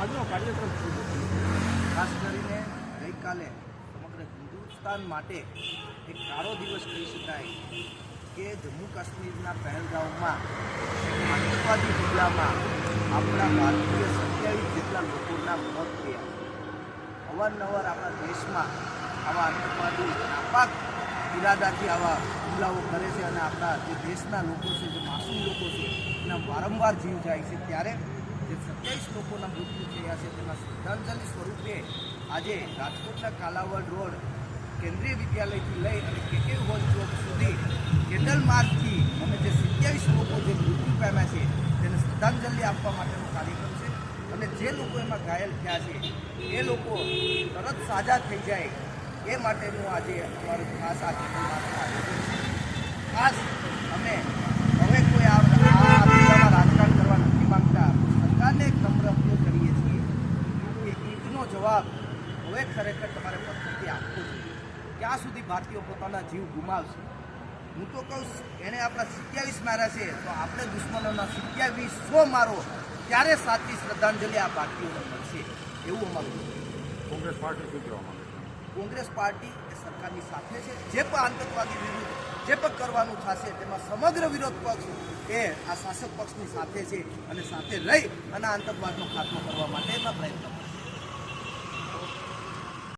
આજનો કાર્યક્રમ શું છે? ખાસ કરીને ગઈકાલે સમગ્ર હિન્દુસ્તાન માટે એક કાળો દિવસ કહી શકાય કે જમ્મુ કાશ્મીરના પહેલગામમાં આતંકવાદી હુમલામાં આપણા ભારતીય 27 જેટલા લોકોના મોત થયા. અવારનવાર આપણા દેશમાં આવા આતંકવાદી નાપાક ઇરાદાથી આવા હુમલાઓ કરે છે અને આપણા જે દેશના લોકો છે, જે માસૂમ લોકો છે, એના વારંવાર જીવ જાય છે. ત્યારે જે 27 લોકોના મૃત્યુ થયા છે તેના શ્રદ્ધાંજલિ સ્વરૂપે આજે રાજકોટના કાલાવડ રોડ કેન્દ્રીય વિદ્યાલયથી લઈ અને કેકે હોલ ચોક સુધી કેન્ડલ માર્ચથી અમે જે 27 લોકો જે મૃત્યુ પામ્યા છે તેને શ્રદ્ધાંજલિ આપવા માટેનો કાર્યક્રમ છે. અને જે લોકો એમાં ઘાયલ થયા છે એ લોકો તરત સાજા થઈ જાય એ માટેનું આજે અમારું ખાસ આ કેન્ડલ માર્ચનું આયોજન છે. ખાસ અમે હવે કોઈ આ જિલ્લામાં રાજકારણ કરવા નથી માંગતા. સરકારને એક નમ્ર અપીલ કરીએ છીએ કે ઈદનો જવાબ હવે ખરેખર તમારે પથ્થરથી આપવો જોઈએ. ક્યાં સુધી ભારતીયો પોતાના જીવ ગુમાવશે? હું તો કહું, એણે આપણા 27 માર્યા છે તો આપણે દુશ્મનોના 2700 મારો, ત્યારે સાચી શ્રદ્ધાંજલિ આ ભારતીયોને મળશે એવું અમારું. કોંગ્રેસ પાર્ટી શું કહેવા માંગે છે? કોંગ્રેસ પાર્ટી એ સરકારની સાથે છે. જે પણ આતંકવાદી વિરુદ્ધ જે પણ કરવાનું થશે તેમાં સમગ્ર વિરોધ પક્ષ એ આ શાસક પક્ષની સાથે છે અને સાથે રહી અને આતંકવાદનો ખાત્મો કરવા માટેના પ્રયત્નો